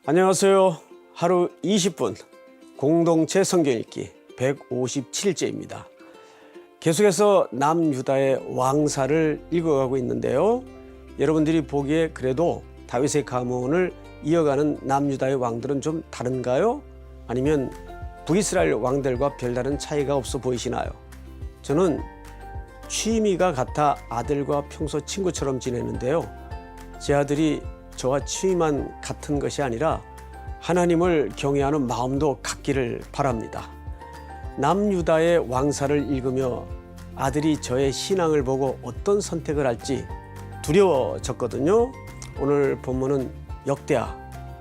안녕하세요. 하루 20분 공동체 성경 읽기 157일째입니다. 계속해서 남유다의 왕사를 읽어가고 있는데요. 여러분들이 보기에 그래도 다윗의 가문을 이어가는 남유다의 왕들은 좀 다른가요? 아니면 북이스라엘 왕들과 별다른 차이가 없어 보이시나요? 저는 취미가 같아 아들과 평소 친구처럼 지내는데요. 제 아들이 저와 취미만 같은 것이 아니라 하나님을 경외하는 마음도 같기를 바랍니다. 남유다의 왕사를 읽으며 아들이 저의 신앙을 보고 어떤 선택을 할지 두려워졌거든요. 오늘 본문은 역대하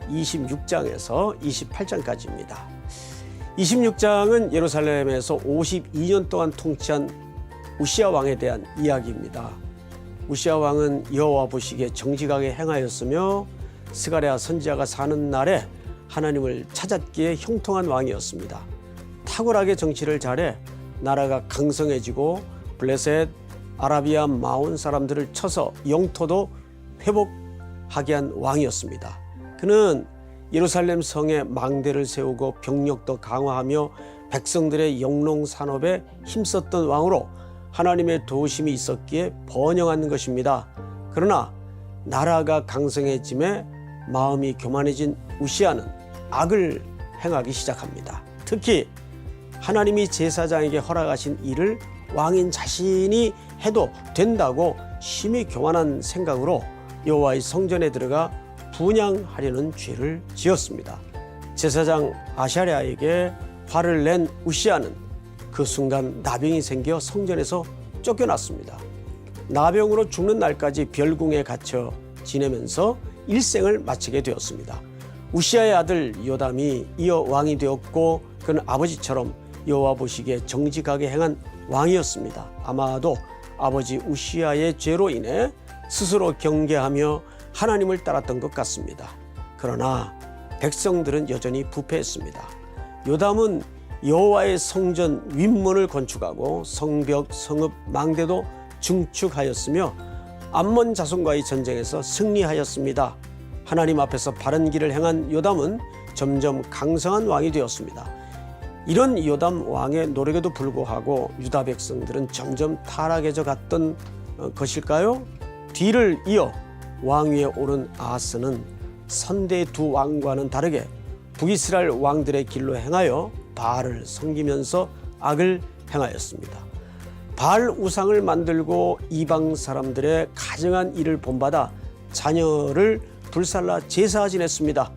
26장에서 28장까지입니다. 26장은 예루살렘에서 52년 동안 통치한 우시야 왕에 대한 이야기입니다. 우시야 왕은 여호와 보시기에 정직하게 행하였으며 스가랴 선지자가 사는 날에 하나님을 찾았기에 형통한 왕이었습니다. 탁월하게 정치를 잘해 나라가 강성해지고 블레셋, 아라비아 마온 사람들을 쳐서 영토도 회복하게 한 왕이었습니다. 그는 예루살렘 성에 망대를 세우고 병력도 강화하며 백성들의 영농 산업에 힘썼던 왕으로 하나님의 도우심이 있었기에 번영한 것입니다. 그러나 나라가 강성해짐에 마음이 교만해진 우시야는 악을 행하기 시작합니다. 특히 하나님이 제사장에게 허락하신 일을 왕인 자신이 해도 된다고 심히 교만한 생각으로 여호와의 성전에 들어가 분향하려는 죄를 지었습니다. 제사장 아샤랴에게 화를 낸 우시야는 그 순간 나병이 생겨 성전에서 쫓겨났습니다. 나병으로 죽는 날까지 별궁에 갇혀 지내면서 일생을 마치게 되었습니다. 우시야의 아들 요담이 이어 왕이 되었고 그는 아버지처럼 여호와 보시기에 정직하게 행한 왕이었습니다. 아마도 아버지 우시야의 죄로 인해 스스로 경계하며 하나님을 따랐던 것 같습니다. 그러나 백성들은 여전히 부패했습니다. 요담은 여호와의 성전 윗문을 건축하고 성벽, 성읍, 망대도 증축하였으며 암몬 자손과의 전쟁에서 승리하였습니다. 하나님 앞에서 바른 길을 행한 요담은 점점 강성한 왕이 되었습니다. 이런 요담 왕의 노력에도 불구하고 유다 백성들은 점점 타락해져 갔던 것일까요? 뒤를 이어 왕위에 오른 아하스는 선대 두 왕과는 다르게 북이스라엘 왕들의 길로 행하여 바알을 섬기면서 악을 행하였습니다. 바알 우상을 만들고 이방 사람들의 가증한 일을 본받아 자녀를 불살라 제사 지냈습니다.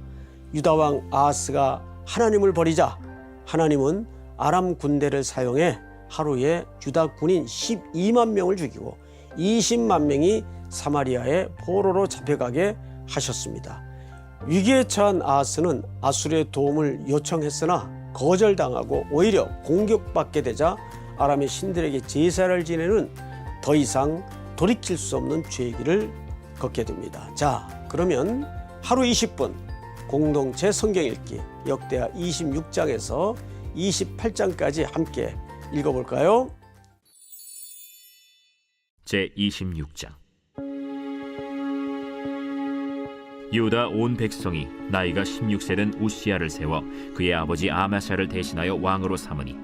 유다 왕 아하스가 하나님을 버리자 하나님은 아람 군대를 사용해 하루에 유다 군인 12만 명을 죽이고 20만 명이 사마리아의 포로로 잡혀가게 하셨습니다. 위기에 처한 아하스는 아수르의 도움을 요청했으나 거절당하고 오히려 공격받게 되자 아람의 신들에게 제사를 지내는 더 이상 돌이킬 수 없는 죄길을 걷게 됩니다. 자, 그러면 하루 20분 공동체 성경 읽기 역대하 26장에서 28장까지 함께 읽어볼까요? 제26장 유다 온 백성이 나이가 16세 된 우시야를 세워 그의 아버지 아마샤를 대신하여 왕으로 삼으니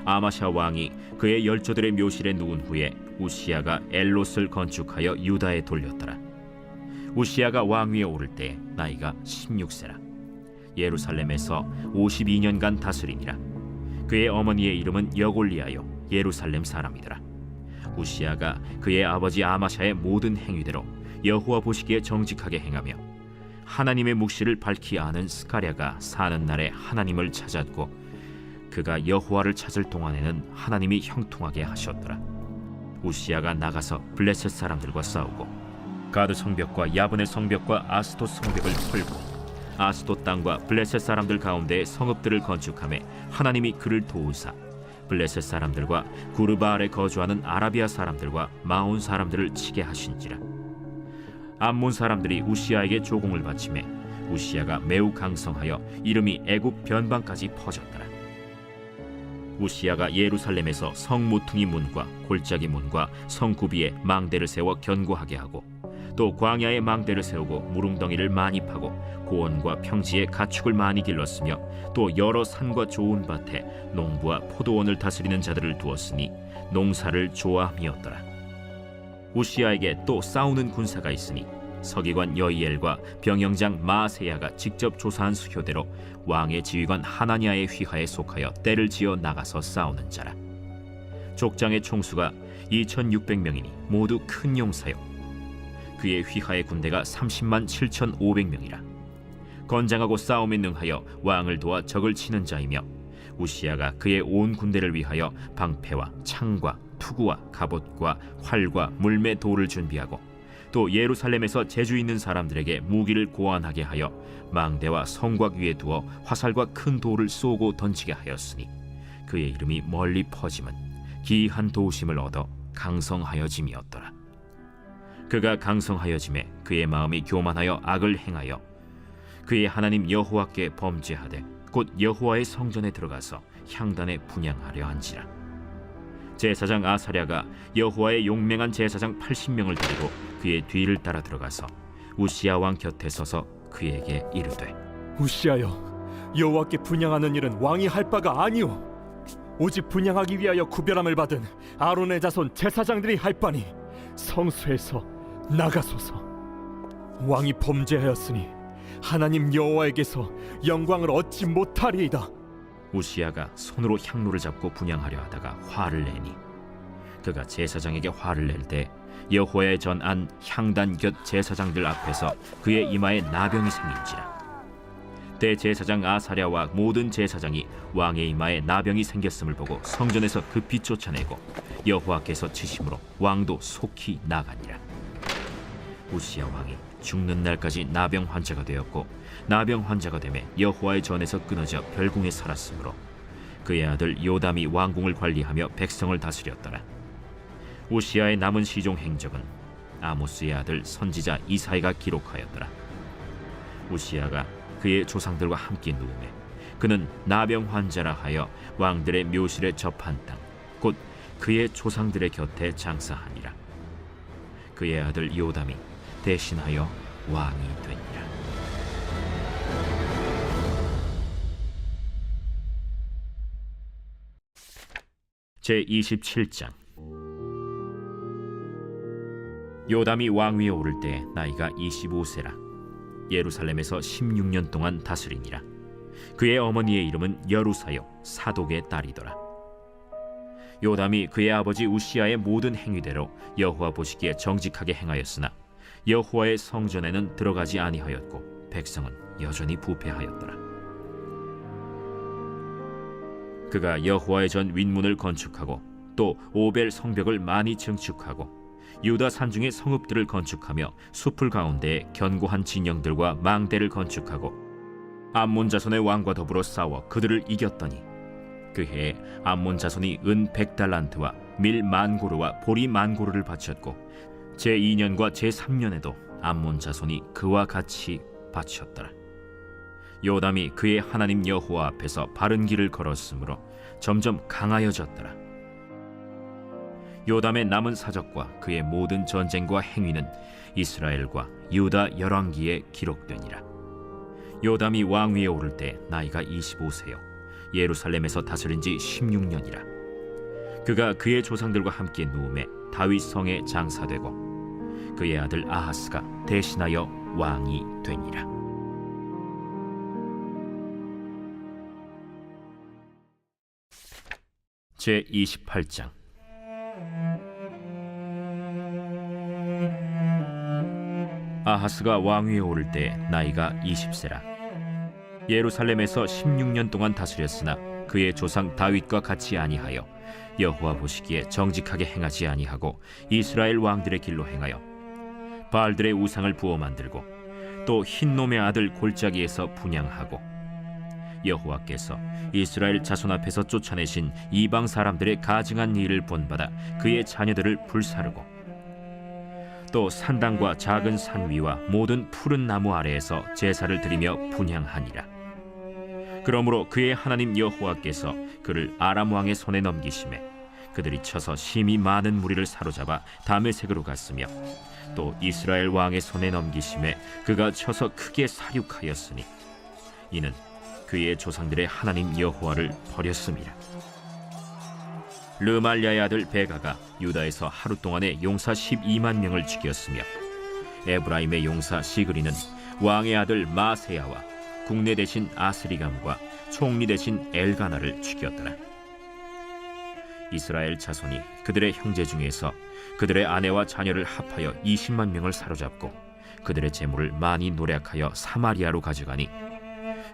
아마샤 왕이 그의 열조들의 묘실에 누운 후에 우시야가 엘롯을 건축하여 유다에 돌렸더라. 우시야가 왕위에 오를 때 나이가 16세라 예루살렘에서 52년간 다스리니라. 그의 어머니의 이름은 여골리아요 예루살렘 사람이더라. 우시야가 그의 아버지 아마샤의 모든 행위대로 여호와 보시기에 정직하게 행하며 하나님의 묵시를 밝히 아는 스가랴가 사는 날에 하나님을 찾았고 그가 여호와를 찾을 동안에는 하나님이 형통하게 하셨더라. 우시야가 나가서 블레셋 사람들과 싸우고 가드 성벽과 야브네 성벽과 아스돗 성벽을 털고 아스돗 땅과 블레셋 사람들 가운데 성읍들을 건축하며 하나님이 그를 도우사 블레셋 사람들과 구르바알에 거주하는 아라비아 사람들과 마온 사람들을 치게 하신지라. 암몬 사람들이 우시야에게 조공을 바치매 우시야가 매우 강성하여 이름이 애굽 변방까지 퍼졌더라. 우시야가 예루살렘에서 성 모퉁이 문과 골짜기 문과 성 구비에 망대를 세워 견고하게 하고 또 광야에 망대를 세우고 무릉덩이를 많이 파고 고원과 평지에 가축을 많이 길렀으며 또 여러 산과 좋은 밭에 농부와 포도원을 다스리는 자들을 두었으니 농사를 좋아함이었더라. 우시야에게 또 싸우는 군사가 있으니 서기관 여이엘과 병영장 마아세야가 직접 조사한 수효대로 왕의 지휘관 하나냐의 휘하에 속하여 떼를 지어 나가서 싸우는 자라. 족장의 총수가 2600명이니 모두 큰 용사요. 그의 휘하의 군대가 30만 7500명이라. 건장하고 싸움에 능하여 왕을 도와 적을 치는 자이며 우시야가 그의 온 군대를 위하여 방패와 창과 투구와 갑옷과 활과 물매 돌을 준비하고 또 예루살렘에서 재주 있는 사람들에게 무기를 고안하게 하여 망대와 성곽 위에 두어 화살과 큰 돌을 쏘고 던지게 하였으니 그의 이름이 멀리 퍼짐은 기이한 도우심을 얻어 강성하여짐이었더라. 그가 강성하여짐에 그의 마음이 교만하여 악을 행하여 그의 하나님 여호와께 범죄하되 곧 여호와의 성전에 들어가서 향단에 분향하려 한지라. 제사장 아사랴가 여호와의 용맹한 제사장 80명을 데리고 그의 뒤를 따라 들어가서 우시야 왕 곁에 서서 그에게 이르되, 우시하여, 여호와께 분향하는 일은 왕이 할 바가 아니오. 오직 분향하기 위하여 구별함을 받은 아론의 자손 제사장들이 할 바니 성소에서 나가소서. 왕이 범죄하였으니 하나님 여호와에게서 영광을 얻지 못하리이다. 우시야가 손으로 향로를 잡고 분향하려 하다가 화를 내니 그가 제사장에게 화를 낼 때 여호와의 전안 향단 곁 제사장들 앞에서 그의 이마에 나병이 생긴지라. 대제사장 아사랴와 모든 제사장이 왕의 이마에 나병이 생겼음을 보고 성전에서 급히 쫓아내고 여호와께서 치심으로 왕도 속히 나가니라. 우시야 왕이 죽는 날까지 나병 환자가 되었고 나병 환자가 되매 여호와의 전에서 끊어져 별궁에 살았으므로 그의 아들 요담이 왕궁을 관리하며 백성을 다스렸더라. 우시야의 남은 시종 행적은 아모스의 아들 선지자 이사야가 기록하였더라. 우시야가 그의 조상들과 함께 누우매 그는 나병 환자라 하여 왕들의 묘실에 접한 땅 곧 그의 조상들의 곁에 장사하니라. 그의 아들 요담이 대신하여 왕이 되니라. 제27장. 요담이 왕위에 오를 때 나이가 25세라. 예루살렘에서 16년 동안 다스리니라. 그의 어머니의 이름은 여루사요 사독의 딸이더라. 요담이 그의 아버지 우시야의 모든 행위대로 여호와 보시기에 정직하게 행하였으나 여호와의 성전에는 들어가지 아니하였고 백성은 여전히 부패하였더라. 그가 여호와의 전 윗문을 건축하고 또 오벨 성벽을 많이 증축하고 유다 산중의 성읍들을 건축하며 숲을 가운데에 견고한 진영들과 망대를 건축하고 암몬 자손의 왕과 더불어 싸워 그들을 이겼더니 그 해에 암몬 자손이 은 100달란트와 밀 10,000고르와 보리 10,000고르를 바쳤고 제2년과 제3년에도 암몬 자손이 그와 같이 바쳤더라. 요담이 그의 하나님 여호와 앞에서 바른 길을 걸었으므로 점점 강하여졌더라. 요담의 남은 사적과 그의 모든 전쟁과 행위는 이스라엘과 유다 열왕기에 기록되니라. 요담이 왕위에 오를 때 나이가 25세요 예루살렘에서 다스린 지 16년이라. 그가 그의 조상들과 함께 누움에 다윗 성에 장사되고 그의 아들 아하스가 대신하여 왕이 되니라. 제28장. 아하스가 왕위에 오를 때 나이가 20세라. 예루살렘에서 16년 동안 다스렸으나 그의 조상 다윗과 같이 아니하여 여호와 보시기에 정직하게 행하지 아니하고 이스라엘 왕들의 길로 행하여 바알들의 우상을 부어 만들고 또 흰놈의 아들 골짜기에서 분향하고 여호와께서 이스라엘 자손 앞에서 쫓아내신 이방 사람들의 가증한 일을 본받아 그의 자녀들을 불사르고 또 산당과 작은 산 위와 모든 푸른 나무 아래에서 제사를 드리며 분향하니라. 그러므로 그의 하나님 여호와께서 그를 아람 왕의 손에 넘기심에 그들이 쳐서 심히 많은 무리를 사로잡아 다메섹으로 갔으며 또 이스라엘 왕의 손에 넘기심에 그가 쳐서 크게 사륙하였으니 이는 그의 조상들의 하나님 여호와를 버렸음이라. 르말랴의 아들 베가가 유다에서 하루 동안에 용사 12만 명을 죽였으며 에브라임의 용사 시그리는 왕의 아들 마세야와 국내 대신 아스리감과 총리 대신 엘가나를 죽였더라. 이스라엘 자손이 그들의 형제 중에서 그들의 아내와 자녀를 합하여 20만 명을 사로잡고 그들의 재물을 많이 노략하여 사마리아로 가져가니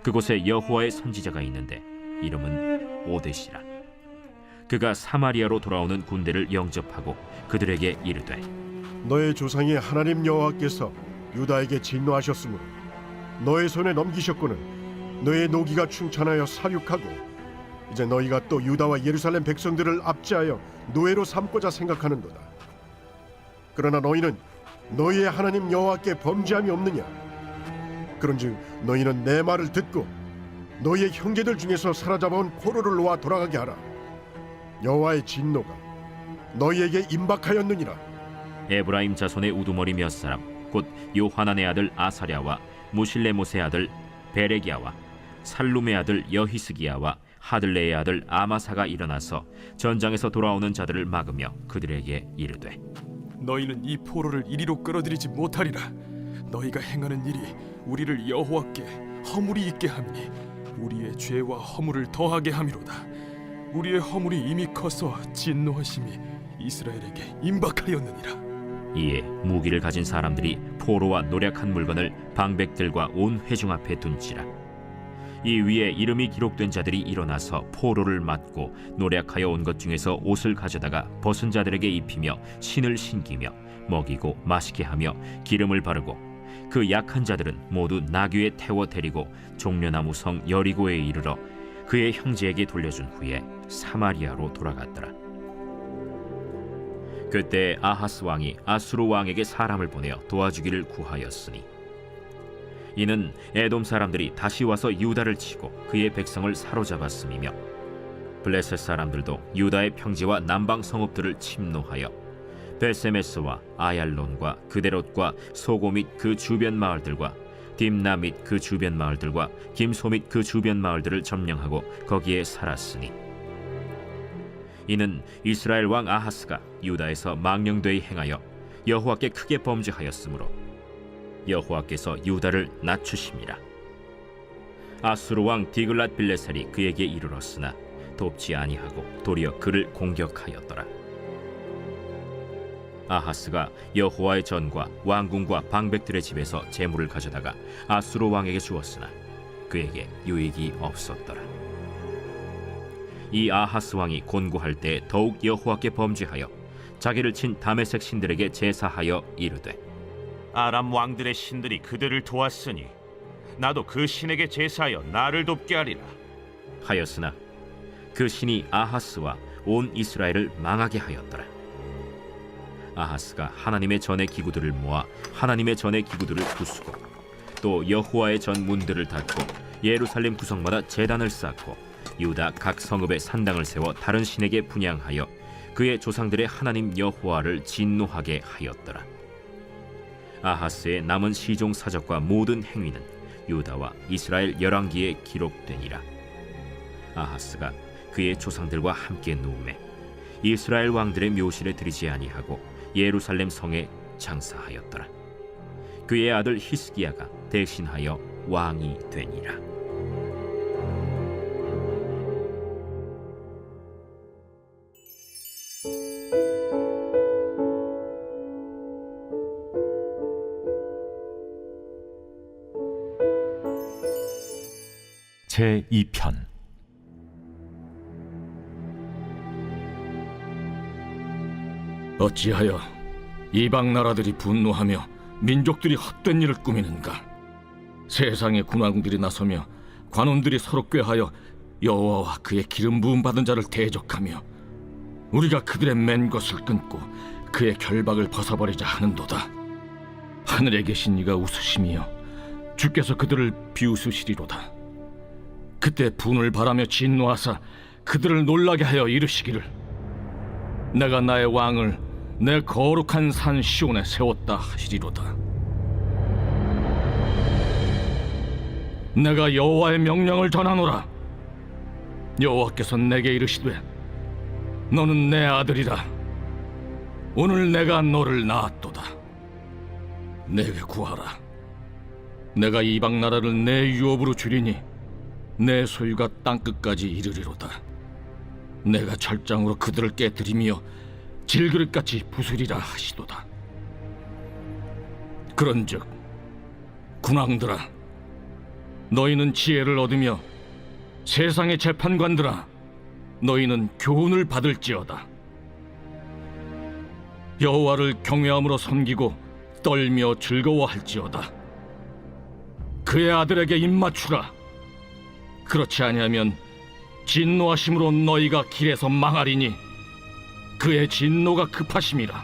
그곳에 여호와의 선지자가 있는데 이름은 오데시라. 그가 사마리아로 돌아오는 군대를 영접하고 그들에게 이르되 너의 조상의 하나님 여호와께서 유다에게 진노하셨으므로 너의 손에 넘기셨거늘 너의 노기가 충천하여 사륙하고 이제 너희가 또 유다와 예루살렘 백성들을 압제하여 노예로 삼고자 생각하는도다. 그러나 너희는 너희의 하나님 여호와께 범죄함이 없느냐? 그런즉 너희는 내 말을 듣고 너희의 형제들 중에서 사로잡아온 포로를 놓아 돌아가게 하라. 여호와의 진노가 너희에게 임박하였느니라. 에브라임 자손의 우두머리 몇 사람 곧 요하난의 아들 아사랴와 무실레못의 아들 베레기야와 살룸의 아들 여히스기야와 하들레의 아들 아마사가 일어나서 전장에서 돌아오는 자들을 막으며 그들에게 이르되 너희는 이 포로를 이리로 끌어들이지 못하리라. 너희가 행하는 일이 우리를 여호와께 허물이 있게 함이니 우리의 죄와 허물을 더하게 함이로다. 우리의 허물이 이미 커서 진노하심이 이스라엘에게 임박하였느니라. 이에 무기를 가진 사람들이 포로와 노략한 물건을 방백들과 온 회중 앞에 둔지라. 이 위에 이름이 기록된 자들이 일어나서 포로를 맞고 노략하여 온 것 중에서 옷을 가져다가 벗은 자들에게 입히며 신을 신기며 먹이고 마시게 하며 기름을 바르고 그 약한 자들은 모두 나귀에 태워 데리고 종려나무 성 여리고에 이르러 그의 형제에게 돌려준 후에 사마리아로 돌아갔더라. 그때 아하스 왕이 아수르 왕에게 사람을 보내어 도와주기를 구하였으니 이는 에돔 사람들이 다시 와서 유다를 치고 그의 백성을 사로잡았음이며 블레셋 사람들도 유다의 평지와 남방 성읍들을 침노하여 베세메스와 아얄론과 그데롯과 소고 및 그 주변 마을들과 딥나 및 그 주변 마을들과 김소 및 그 주변 마을들을 점령하고 거기에 살았으니 이는 이스라엘 왕 아하스가 유다에서 망령되이 행하여 여호와께 크게 범죄하였으므로 여호와께서 유다를 낮추심이라. 아수르 왕 디글랏 빌레셀이 그에게 이르렀으나 돕지 아니하고 도리어 그를 공격하였더라. 아하스가 여호와의 전과 왕궁과 방백들의 집에서 재물을 가져다가 아수르 왕에게 주었으나 그에게 유익이 없었더라. 이 아하스 왕이 곤고할 때 더욱 여호와께 범죄하여 자기를 친 다메섹 신들에게 제사하여 이르되 아람 왕들의 신들이 그들을 도왔으니 나도 그 신에게 제사하여 나를 돕게 하리라 하였으나 그 신이 아하스와 온 이스라엘을 망하게 하였더라. 아하스가 하나님의 전의 기구들을 모아 하나님의 전의 기구들을 부수고 또 여호와의 전 문들을 닫고 예루살렘 구성마다 제단을 쌓고 유다 각 성읍에 산당을 세워 다른 신에게 분향하여 그의 조상들의 하나님 여호와를 진노하게 하였더라. 아하스의 남은 시종 사적과 모든 행위는 유다와 이스라엘 열왕기에 기록되니라. 아하스가 그의 조상들과 함께 누우매 이스라엘 왕들의 묘실에 들이지 아니하고 예루살렘 성에 장사하였더라. 그의 아들 히스기야가 대신하여 왕이 되니라. 제2편. 어찌하여 이방 나라들이 분노하며 민족들이 헛된 일을 꾸미는가? 세상의 군왕들이 나서며 관원들이 서로 꾀하여 여호와와 그의 기름 부음 받은 자를 대적하며 우리가 그들의 맨 것을 끊고 그의 결박을 벗어버리자 하는도다. 하늘에 계신 이가 웃으시며 주께서 그들을 비웃으시리로다. 그때 분을 바라며 진노하사 그들을 놀라게 하여 이르시기를 내가 나의 왕을 내 거룩한 산 시온에 세웠다 하시리로다. 내가 여호와의 명령을 전하노라. 여호와께서 내게 이르시되 너는 내 아들이라. 오늘 내가 너를 낳았도다. 내게 구하라. 내가 이방 나라를 내 유업으로 주리니 내 소유가 땅끝까지 이르리로다. 내가 철장으로 그들을 깨뜨리며 질그릇같이 부수리라 하시도다. 그런즉 군왕들아, 너희는 지혜를 얻으며 세상의 재판관들아, 너희는 교훈을 받을지어다. 여호와를 경외함으로 섬기고 떨며 즐거워할지어다. 그의 아들에게 입맞추라. 그렇지 아니하면 진노하심으로 너희가 길에서 망하리니 그의 진노가 급하심이라.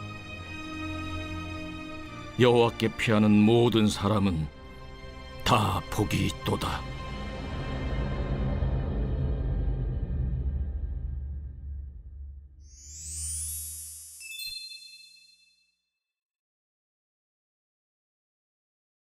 여호와께 피하는 모든 사람은 다 복이 있도다.